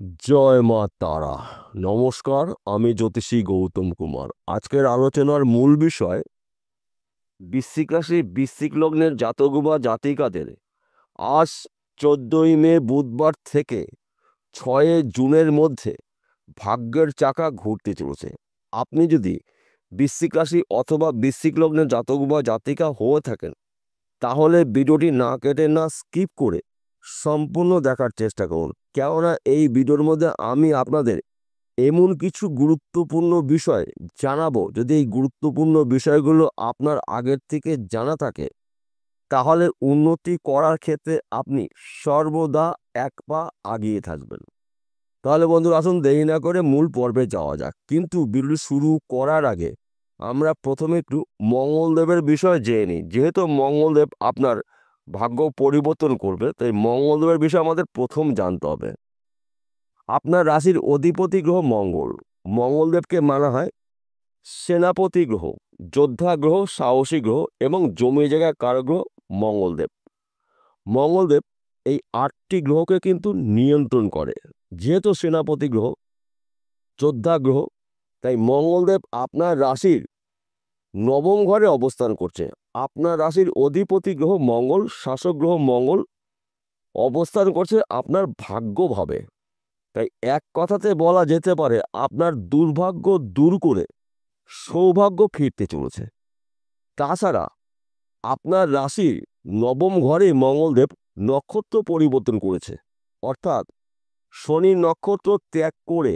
জয় মা তারা। নমস্কার, আমি জ্যোতিষী গৌতম কুমার। আজকের আলোচনার মূল বিষয় বৃশ্চিক রাশি বৃশ্চিক লগ্নের জাতক বা জাতিকাদের আজ 14ই মে বুধবার থেকে 6 জুনের মধ্যে ভাগ্যের চাকা ঘুরতে চলেছে। আপনি যদি বৃশ্চিক রাশি অথবা বৃশ্চিক লগ্নের জাতক বা জাতিকা হয়ে থাকেন, তাহলে ভিডিওটি না কেটে না স্কিপ করে সম্পূর্ণ দেখার চেষ্টা করুন। কেননা এই ভিডিওর মধ্যে আমি আপনাদের এমন কিছু গুরুত্বপূর্ণ বিষয় জানাবো, যদি এই গুরুত্বপূর্ণ বিষয়গুলো আপনার আগের থেকে জানা থাকে, তাহলে উন্নতি করার ক্ষেত্রে আপনি সর্বদা এক পা আগিয়ে থাকবেন। তাহলে বন্ধুরা, আসুন দেরি না করে মূল পর্বে যাওয়া যাক। কিন্তু ভিডিও শুরু করার আগে আমরা প্রথমে একটু মঙ্গলদেবের বিষয়ে জেনে নিই। যেহেতু মঙ্গলদেব আপনার ভাগ্য পরিবর্তন করবে, তাই মঙ্গলদেবের বিষয়ে আমাদের প্রথম জানতে হবে। আপনার রাশির অধিপতি গ্রহ মঙ্গল। মঙ্গলদেবকে মানা হয় সেনাপতি গ্রহ, যোদ্ধা গ্রহ, সাহসী গ্রহ এবং জমি জায়গায় কারক গ্রহ মঙ্গলদেব। মঙ্গলদেব এই 8টি গ্রহকে কিন্তু নিয়ন্ত্রণ করে। যেহেতু সেনাপতি গ্রহ, যোদ্ধা গ্রহ, তাই মঙ্গলদেব আপনার রাশির নবম ঘরে অবস্থান করছে। আপনার রাশির অধিপতি গ্রহ মঙ্গল, শাসক গ্রহ মঙ্গল অবস্থান করছে আপনার ভাগ্যভাবে। তাই এক কথাতে বলা যেতে পারে আপনার দুর্ভাগ্য দূর করে সৌভাগ্য ফিরতে চলেছে। তাছাড়া আপনার রাশির নবম ঘরে মঙ্গলদেব নক্ষত্র পরিবর্তন করেছে, অর্থাৎ শনি নক্ষত্র ত্যাগ করে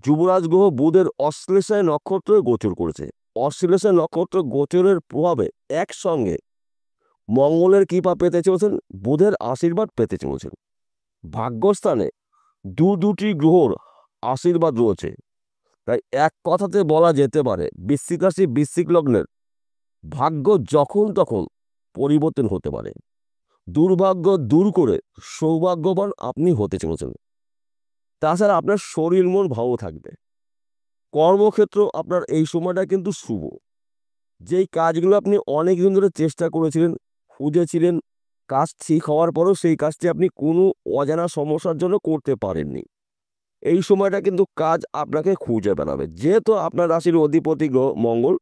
যুবরাজ গ্রহ বুধের অশ্লেষায় নক্ষত্রে গোচর করেছে। অশ্লেষায় নক্ষত্র গোচরের প্রভাবে একসঙ্গে মঙ্গলের কৃপা পেতে চলেছেন, বুধের আশীর্বাদ পেতে চলেছেন। ভাগ্যস্থানে দুটি গ্রহর আশীর্বাদ রয়েছে। তাই এক কথাতে বলা যেতে পারে বৃশ্চিক রাশি বৃশ্চিক লগ্নের ভাগ্য যখন তখন পরিবর্তন হতে পারে। দুর্ভাগ্য দূর করে সৌভাগ্যবান আপনি হতে চলেছেন। তাছাড়া আপনার শরীর মন ভালো থাকবে। কর্মক্ষেত্র আপনার এই সময়টা কিন্তু শুভ। যেই কাজগুলো আপনি অনেক দিন ধরে চেষ্টা করেছিলেন, খুঁজেছিলেন, কাজ ঠিক হওয়ার পরেও সেই কাজটি আপনি কোনো অজানা সমস্যার জন্য করতে পারেননি, এই সময়টা কিন্তু কাজ আপনাকে খুঁজে বেড়াবে। যেহেতু আপনার রাশির অধিপতি গ্রহ মঙ্গল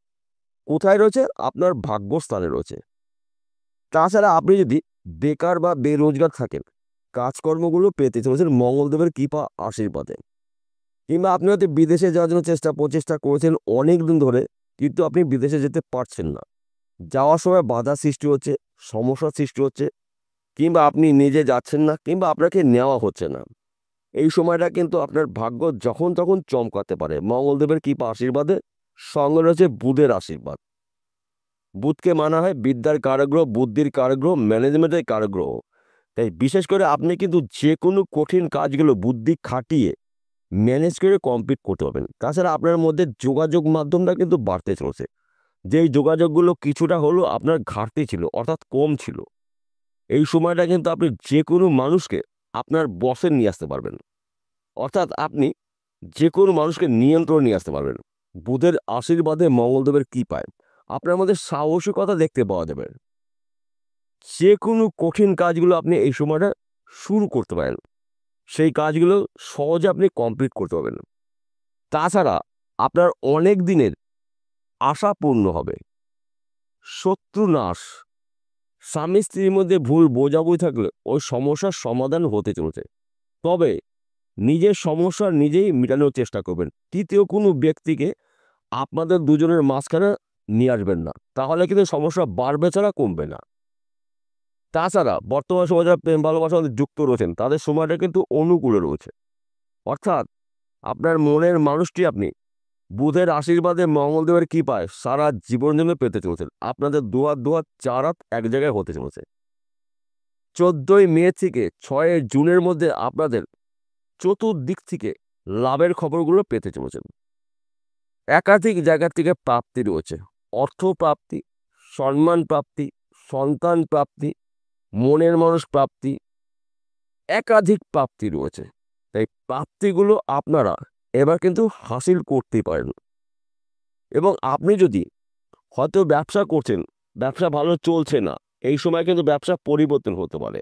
কোথায় রয়েছে? আপনার ভাগ্যস্থানে রয়েছে। তাছাড়া আপনি যদি বেকার বা বেরোজগার থাকেন, কাজকর্মগুলো পেতে চলেছেন মঙ্গলদেবের কৃপা আশীর্বাদে। কিংবা আপনি হয়তো বিদেশে যাওয়ার জন্য প্রচেষ্টা করেছেন অনেক দিন ধরে, কিন্তু আপনি বিদেশে যেতে পারছেন না। যাওয়ার সময় বাধা সৃষ্টি হচ্ছে, সমস্যার সৃষ্টি হচ্ছে, কিংবা আপনি নিজে যাচ্ছেন না, কিংবা আপনাকে নেওয়া হচ্ছে না। এই সময়টা কিন্তু আপনার ভাগ্য যখন তখন চমকাতে পারে মঙ্গলদেবের কৃপা আশীর্বাদে। সঙ্গে রয়েছে বুধের আশীর্বাদ। বুধকে মানা হয় বিদ্যার কারগ্রহ, বুদ্ধির কারগ্রহ, ম্যানেজমেন্টের কারগ্রহ। তাই বিশেষ করে আপনি কিন্তু যে কোনো কঠিন কাজগুলো বুদ্ধি খাটিয়ে ম্যানেজ করে কমপ্লিট করতে পারবেন। তাছাড়া আপনার মধ্যে যোগাযোগ মাধ্যমটা কিন্তু বাড়তে চলছে। যেই যোগাযোগগুলো কিছুটা হলেও আপনার ঘাটতি ছিল, অর্থাৎ কম ছিল, এই সময়টা কিন্তু আপনি যে কোনো মানুষকে আপনার বসে নিয়ে আসতে পারবেন। অর্থাৎ আপনি যে কোনো মানুষকে নিয়ন্ত্রণ নিয়ে আসতে পারবেন বুধের আশীর্বাদে, মঙ্গলদেবের কৃপায়। আপনার মধ্যে সাহসিকতা দেখতে পাওয়া যাবে। যে কোনো কঠিন কাজগুলো আপনি এই সময়টা শুরু করতে পারেন, সেই কাজগুলো সহজে আপনি কমপ্লিট করতে পারবেন। তাছাড়া আপনার অনেক দিনের আশা পূর্ণ হবে। শত্রু নাশ, স্বামী স্ত্রীর মধ্যে ভুল বোঝাবুঝি থাকলে ওই সমস্যার সমাধান হতে চলেছে। তবে নিজের সমস্যা নিজেই মেটানোর চেষ্টা করবেন। তৃতীয় কোনো ব্যক্তিকে আপনাদের দুজনের মাঝখানে নিয়ে আসবেন না, তাহলে কিন্তু সমস্যা বাড়বে ছাড়া কমবে না। তাছাড়া বর্তমান সময়ে যারা প্রেম ভালোবাসার মধ্যে যুক্ত রয়েছেন, তাদের সময়টা কিন্তু অনুকূলে রয়েছে। অর্থাৎ আপনার মনের মানুষটি আপনি বুধের আশীর্বাদে, মঙ্গলদেবের কৃপায় সারা জীবন জন্য পেতে চলেছেন। আপনাদের দুয়ার দুয়ার চার হাত এক জায়গায় হতে চলেছে। 14ই মে থেকে 6 জুনের মধ্যে আপনাদের চতুর্দিক থেকে লাভের খবরগুলো পেতে চলেছেন। একাধিক জায়গা থেকে প্রাপ্তি রয়েছে। অর্থ প্রাপ্তি, সম্মান প্রাপ্তি, সন্তান প্রাপ্তি, মনের মানুষ প্রাপ্তি, একাধিক প্রাপ্তি রয়েছে। তাই প্রাপ্তিগুলো আপনারা এবার কিন্তু হাসিল করতেই পারেন। এবং আপনি যদি হয়তো ব্যবসা করছেন, ব্যবসা ভালো চলছে না, এই সময় কিন্তু ব্যবসা পরিবর্তন হতে পারে।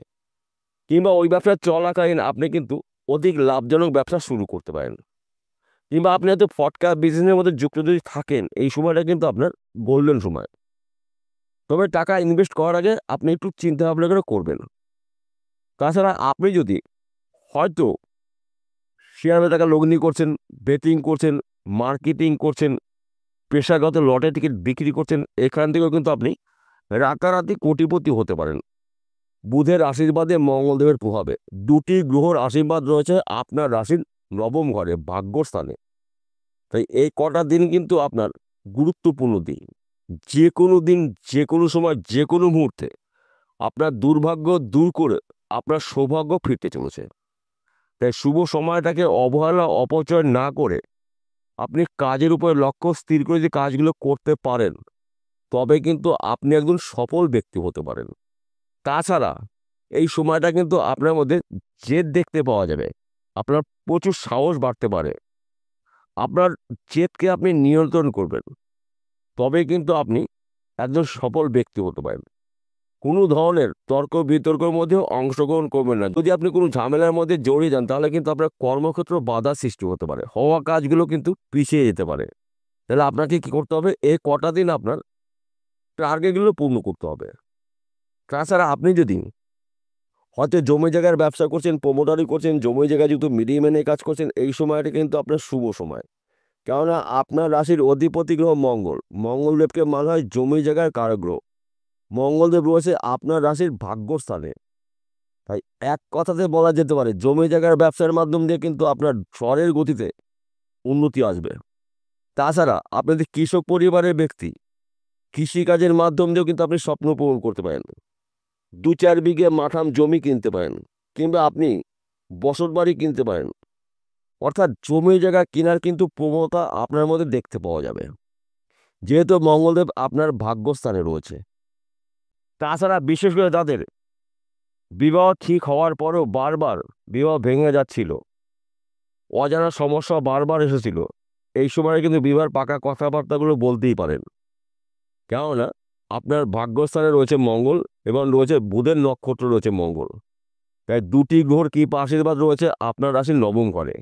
কিংবা ওই ব্যবসা চলাকালীন আপনি কিন্তু অধিক লাভজনক ব্যবসা শুরু করতে পারেন। কিংবা আপনি হয়তো ফটকা বিজনেসের মধ্যে যুক্ত যদি থাকেন, এই সময়টা কিন্তু আপনার গোল্ডেন সময়। তবে টাকা ইনভেস্ট করার আগে আপনি একটু চিন্তা ভাবনা করে করবেন। তাছাড়া আপনি যদি হয়তো শেয়ার বাজারে লগ্নি করছেন, বেটিং করছেন, মার্কেটিং করছেন, পেশাগত লটে টিকিট বিক্রি করছেন, এখান থেকেও কিন্তু আপনি রাতারাতি কোটিপতি হতে পারেন বুধের আশীর্বাদে, মঙ্গলদেবের প্রভাবে। দুটি গ্রহর আশীর্বাদ রয়েছে আপনার রাশির নবম ঘরে, ভাগ্যস্থানে। তাই এই কটা দিন কিন্তু আপনার গুরুত্বপূর্ণ দিন। যে কোনো দিন, যে কোনো সময়, যে কোনো মুহূর্তে আপনার দুর্ভাগ্য দূর করে আপনার সৌভাগ্য ফিরতে চলেছে। তাই শুভ সময়টাকে অবহেলা অপচয় না করে আপনি কাজের উপরে লক্ষ্য স্থির করে যে কাজগুলো করতে পারেন, তবে কিন্তু আপনি একজন সফল ব্যক্তি হতে পারেন। তাছাড়া এই সময়টা কিন্তু আপনার মধ্যে জেদ দেখতে পাওয়া যাবে, আপনার প্রচুর সাহস বাড়তে পারে। আপনার জেদকে আপনি নিয়ন্ত্রণ করবেন, তবে কিন্তু আপনি একজন সফল ব্যক্তি হতে পারেন। কোনো ধরনের তর্ক বিতর্কের মধ্যেও অংশগ্রহণ করবেন না। যদি আপনি কোনো ঝামেলার মধ্যে জড়িয়ে যান, তাহলে কিন্তু আপনার কর্মক্ষেত্র বাধা সৃষ্টি হতে পারে, হওয়া কাজগুলো কিন্তু পিছিয়ে যেতে পারে। তাহলে আপনাকে কি করতে হবে? এই কটা দিন আপনার টার্গেটগুলো পূর্ণ করতে হবে। তাছাড়া আপনি যদি হয়তো জমি জায়গার ব্যবসা করছেন, প্রমোটারি করছেন, জমি জায়গায় যেহেতু মিডিয়াম্যানে কাজ করছেন, এই সময়টা কিন্তু আপনার শুভ সময়। কেননা আপনার রাশির অধিপতি গ্রহ মঙ্গল, মঙ্গলদেবকে মানা হয় জমি জায়গার কারগ্রহ। মঙ্গলদেব রয়েছে আপনার রাশির ভাগ্যস্থানে। তাই এক কথাতে বলা যেতে পারে, জমি জায়গার ব্যবসার মাধ্যম দিয়ে কিন্তু আপনার ঝড়ের গতিতে উন্নতি আসবে। তাছাড়া আপনি যদি কৃষক পরিবারের ব্যক্তি, কৃষিকাজের মাধ্যম দিয়েও কিন্তু আপনি স্বপ্ন পূরণ করতে পারেন। 2-4 বিঘে মাঠাম জমি কিনতে পারেন, কিংবা আপনি বসত বাড়ি কিনতে পারেন। অর্থাৎ জমি জায়গা কেনার কিন্তু প্রবণতা আপনার মধ্যে দেখতে পাওয়া যাবে, যেহেতু মঙ্গলদেব আপনার ভাগ্যস্থানে রয়েছে। তাছাড়া বিশেষ করে যাদের বিবাহ ঠিক হওয়ার পরেও বারবার বিবাহ ভেঙে যাচ্ছিল, অজানা সমস্যা বারবার এসেছিল, এই সময় কিন্তু বিবাহের পাকা কথাবার্তাগুলো বলতেই পারেন। কেননা আপনার ভাগ্যস্থানে রয়েছে মঙ্গল এবং রয়েছে বুধের নক্ষত্র রয়েছে মঙ্গল। তাই দুটি গ্রহর কৃপা আশীর্বাদ রয়েছে আপনার রাশির নবম ঘরে।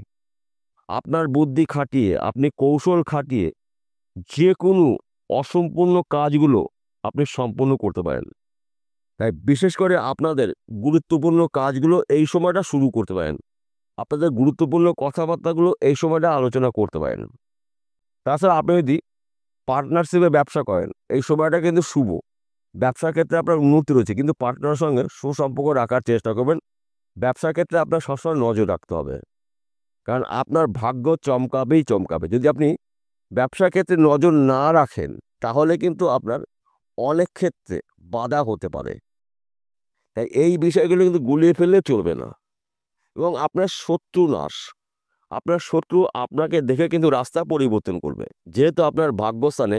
আপনার বুদ্ধি খাটিয়ে, আপনি কৌশল খাটিয়ে যে কোনো অসম্পূর্ণ কাজগুলো আপনি সম্পূর্ণ করতে পারেন। তাই বিশেষ করে আপনাদের গুরুত্বপূর্ণ কাজগুলো এই সময়টা শুরু করতে পারেন। আপনাদের গুরুত্বপূর্ণ কথাবার্তাগুলো এই সময়টা আলোচনা করতে পারেন। তাছাড়া আপনি যদি পার্টনারশিপে ব্যবসা করেন, এই সময়টা কিন্তু শুভ। ব্যবসার ক্ষেত্রে আপনার উন্নতি রয়েছে, কিন্তু পার্টনারের সঙ্গে সুসম্পর্ক রাখার চেষ্টা করবেন। ব্যবসার ক্ষেত্রে আপনার সবসময় নজর রাখতে হবে, কারণ আপনার ভাগ্য চমকাবেই চমকাবে। যদি আপনি ব্যবসার ক্ষেত্রে নজর না রাখেন, তাহলে কিন্তু আপনার অনেক ক্ষেত্রে বাধা হতে পারে। তাই এই বিষয়গুলো কিন্তু গুলিয়ে ফেললে চলবে না। এবং আপনার শত্রু নাশ, আপনার শত্রু আপনাকে দেখে কিন্তু রাস্তা পরিবর্তন করবে, যেহেতু আপনার ভাগ্যস্থানে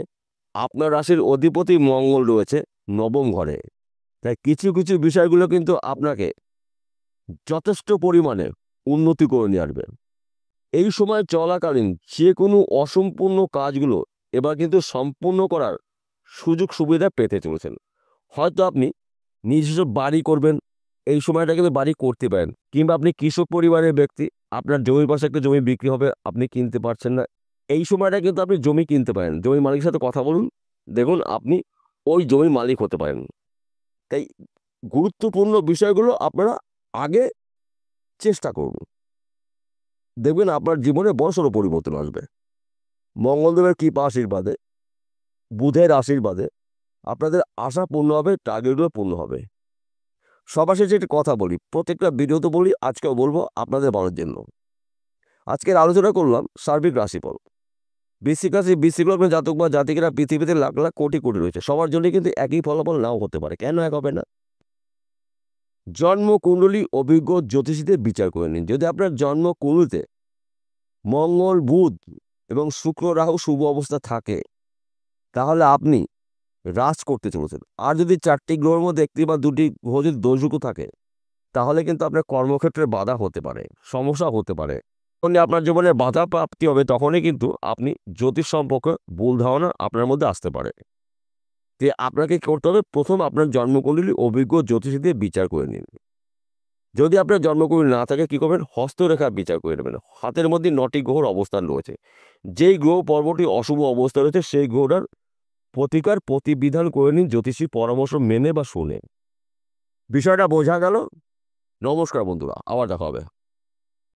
আপনার রাশির অধিপতি মঙ্গল রয়েছে নবম ঘরে। তাই কিছু কিছু বিষয়গুলো কিন্তু আপনাকে যথেষ্ট পরিমাণে উন্নতি করে নিয়ে আসবে। এই সময় চলাকালীন যে কোনো অসম্পূর্ণ কাজগুলো এবার কিন্তু সম্পূর্ণ করার সুযোগ সুবিধা পেতে চলেছেন। হয়তো আপনি নিজস্ব বাড়ি করবেন, এই সময়টা কিন্তু বাড়ি করতে পারেন। কিংবা আপনি কৃষক পরিবারের ব্যক্তি, আপনার জমির পাশে একটা জমি বিক্রি হবে, আপনি কিনতে পারছেন না, এই সময়টা কিন্তু আপনি জমি কিনতে পারেন। জমির মালিকের সাথে কথা বলুন, দেখুন আপনি ওই জমির মালিক হতে পারেন। তাই গুরুত্বপূর্ণ বিষয়গুলো আপনারা আগে চেষ্টা করুন, দেখবেন আপনার জীবনে বড়সড় পরিবর্তন আসবে। মঙ্গলদেবের কৃপা আশীর্বাদে, বুধের আশীর্বাদে আপনাদের আশা পূর্ণ হবে, টার্গেটগুলো পূর্ণ হবে। সবার শেষে একটি কথা বলি, প্রত্যেকটা ভিডিওতে বলি, আজকেও বলবো আপনাদের ভালোর জন্য। আজকের আলোচনা করলাম সার্বিক রাশিফল। বৃশ্চিক রাশি, বৃশ্চিক লগ্নের জাতক বা জাতিকেরা পৃথিবীতে লাখ লাখ কোটি কোটি রয়েছে, সবার জন্য কিন্তু একই ফলাফল নাও হতে পারে। কেন এক হবে না? জন্মকুণ্ডলী অভিজ্ঞ জ্যোতিষীদের বিচার করে নিন। যদি আপনার জন্মকুণ্ডলিতে মঙ্গল, বুধ এবং শুক্র, রাহু শুভ অবস্থা থাকে, তাহলে আপনি রাজ করতে চলেছেন। আর যদি 4টি গ্রহের মধ্যে একটি বা 2টি গ্রহ যদি দোষযুক্ত থাকে, তাহলে কিন্তু আপনার কর্মক্ষেত্রে বাধা হতে পারে, সমস্যা হতে পারে। যখনই আপনার জীবনে বাধা প্রাপ্তি হবে, তখনই কিন্তু আপনি জ্যোতিষ সম্পর্কে ভুল ধারণা আপনার মধ্যে আসতে পারে। যে আপনাকে কি করতে হবে? প্রথম আপনার জন্মকুণ্ডলী অভিজ্ঞ জ্যোতিষী দিয়ে বিচার করে নিন। যদি আপনার জন্মকুণ্ডলী না থাকে কী করবেন, হস্তরেখা বিচার করে নেবেন। হাতের মধ্যে 9টি গ্রহর অবস্থান রয়েছে, যেই গ্রহ পর্বটি অশুভ অবস্থা রয়েছে সেই গ্রহটার প্রতিকার প্রতিবিধান করে নিন জ্যোতিষী পরামর্শ মেনে বা শুনে। বিষয়টা বোঝা গেল? নমস্কার বন্ধুরা, আবার দেখা হবে।